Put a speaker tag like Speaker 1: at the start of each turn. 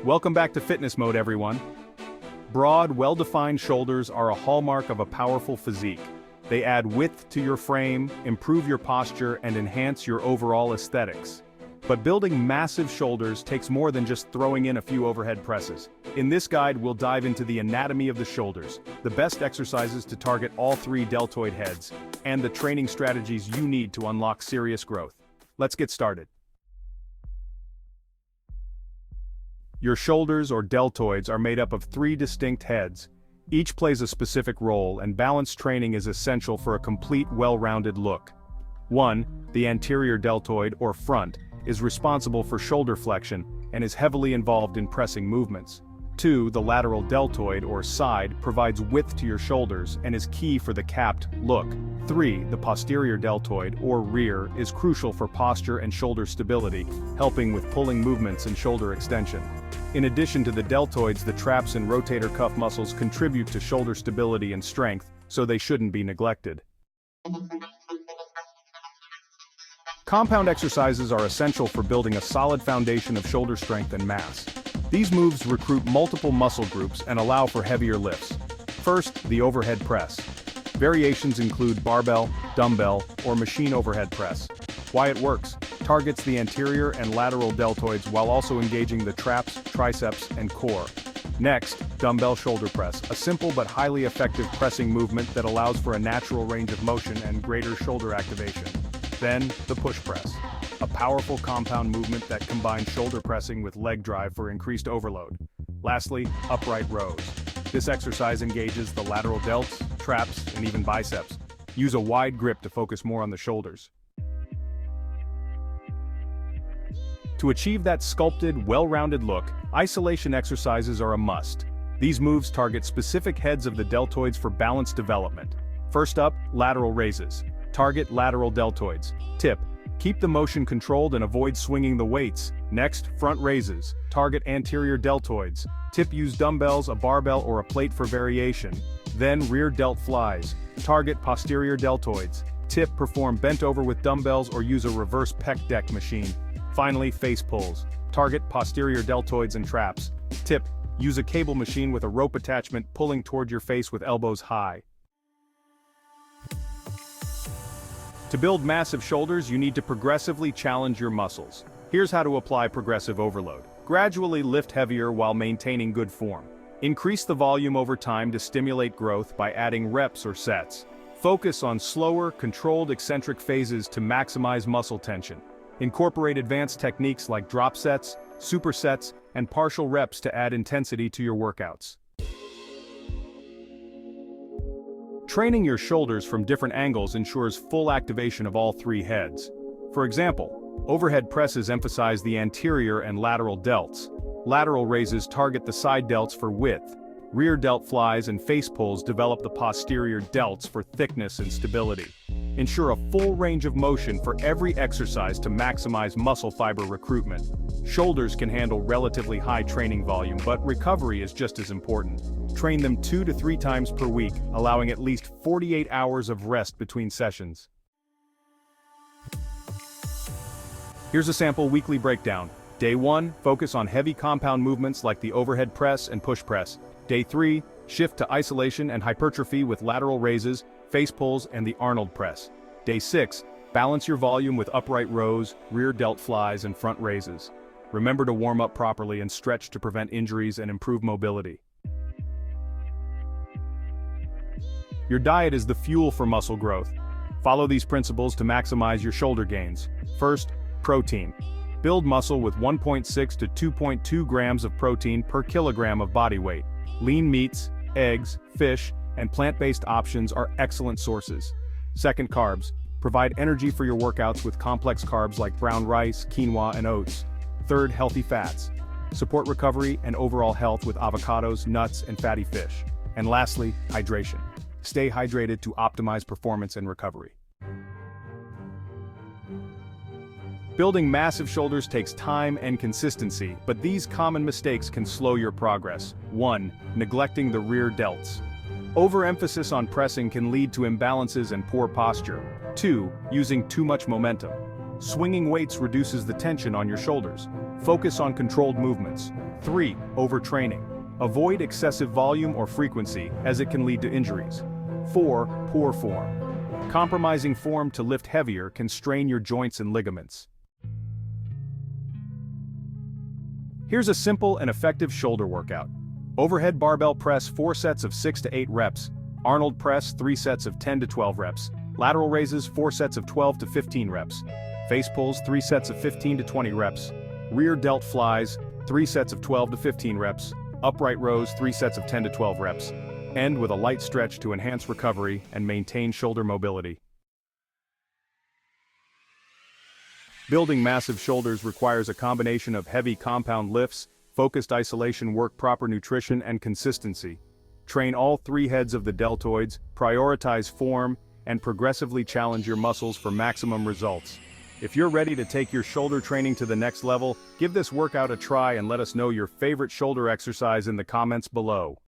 Speaker 1: Welcome back to Fitness Mode, everyone. Broad, well-defined shoulders are a hallmark of a powerful physique. They add width to your frame, improve your posture, and enhance your overall aesthetics. But building massive shoulders takes more than just throwing in a few overhead presses. In this guide, we'll dive into the anatomy of the shoulders, the best exercises to target all three deltoid heads, and the training strategies you need to unlock serious growth. Let's get started. Your shoulders, or deltoids, are made up of three distinct heads. Each plays a specific role, and balanced training is essential for a complete, well-rounded look. 1. The anterior deltoid, or front, is responsible for shoulder flexion and is heavily involved in pressing movements. 2. The lateral deltoid, or side, provides width to your shoulders and is key for the capped look. 3. The posterior deltoid, or rear, is crucial for posture and shoulder stability, helping with pulling movements and shoulder extension. In addition to the deltoids, the traps and rotator cuff muscles contribute to shoulder stability and strength, so they shouldn't be neglected. Compound exercises are essential for building a solid foundation of shoulder strength and mass. These moves recruit multiple muscle groups and allow for heavier lifts. First, the overhead press. Variations include barbell, dumbbell, or machine overhead press. Why it works: targets the anterior and lateral deltoids while also engaging the traps, triceps, and core. Next, dumbbell shoulder press, a simple but highly effective pressing movement that allows for a natural range of motion and greater shoulder activation. Then, the push press, a powerful compound movement that combines shoulder pressing with leg drive for increased overload. Lastly, upright rows. This exercise engages the lateral delts, traps, and even biceps. Use a wide grip to focus more on the shoulders. To achieve that sculpted, well-rounded look, isolation exercises are a must. These moves target specific heads of the deltoids for balanced development. First up, lateral raises. Target lateral deltoids. Tip: keep the motion controlled and avoid swinging the weights. Next, front raises. Target anterior deltoids. Tip: use dumbbells, a barbell, or a plate for variation. Then rear Delt Flyes. Target posterior deltoids. Tip: perform bent over with dumbbells or use a reverse pec deck machine. Finally, face pulls. Target posterior deltoids and traps. Tip: use a cable machine with a rope attachment pulling toward your face with elbows high. To build massive shoulders, you need to progressively challenge your muscles. Here's how to apply progressive overload. Gradually lift heavier while maintaining good form. Increase the volume over time to stimulate growth by adding reps or sets. Focus on slower, controlled eccentric phases to maximize muscle tension. Incorporate advanced techniques like drop sets, supersets, and partial reps to add intensity to your workouts. Training your shoulders from different angles ensures full activation of all three heads. For example, overhead presses emphasize the anterior and lateral delts. Lateral raises target the side delts for width. Rear Delt Flyes and face pulls develop the posterior delts for thickness and stability. Ensure a full range of motion for every exercise to maximize muscle fiber recruitment. Shoulders can handle relatively high training volume, but recovery is just as important. Train them 2 to 3 times per week, allowing at least 48 hours of rest between sessions. Here's a sample weekly breakdown. Day 1, focus on heavy compound movements like the overhead press and push press. Day 3, shift to isolation and hypertrophy with lateral raises, face pulls, and the Arnold press. Day 6, balance your volume with upright rows, rear Delt Flyes, and front raises. Remember to warm up properly and stretch to prevent injuries and improve mobility. Your diet is the fuel for muscle growth. Follow these principles to maximize your shoulder gains. First, protein. Build muscle with 1.6 to 2.2 grams of protein per kilogram of body weight. Lean meats, eggs, fish, and plant-based options are excellent sources. Second, carbs. Provide energy for your workouts with complex carbs like brown rice, quinoa, and oats. Third, healthy fats. Support recovery and overall health with avocados, nuts, and fatty fish. And lastly, hydration. Stay hydrated to optimize performance and recovery. Building massive shoulders takes time and consistency, but these common mistakes can slow your progress. 1. Neglecting the rear delts. Overemphasis on pressing can lead to imbalances and poor posture. 2. Using too much momentum. Swinging weights reduces the tension on your shoulders. Focus on controlled movements. 3. Overtraining. Avoid excessive volume or frequency, as it can lead to injuries. 4. Poor form. Compromising form to lift heavier can strain your joints and ligaments. Here's a simple and effective shoulder workout. Overhead barbell press 4 sets of 6 to 8 reps. Arnold press 3 sets of 10 to 12 reps. Lateral raises 4 sets of 12 to 15 reps. Face pulls 3 sets of 15 to 20 reps. Rear delt flies 3 sets of 12 to 15 reps. Upright rows 3 sets of 10 to 12 reps. End with a light stretch to enhance recovery and maintain shoulder mobility. Building massive shoulders requires a combination of heavy compound lifts, focused isolation work, proper nutrition, and consistency. Train all 3 heads of the deltoids, prioritize form, and progressively challenge your muscles for maximum results. If you're ready to take your shoulder training to the next level, give this workout a try and let us know your favorite shoulder exercise in the comments below.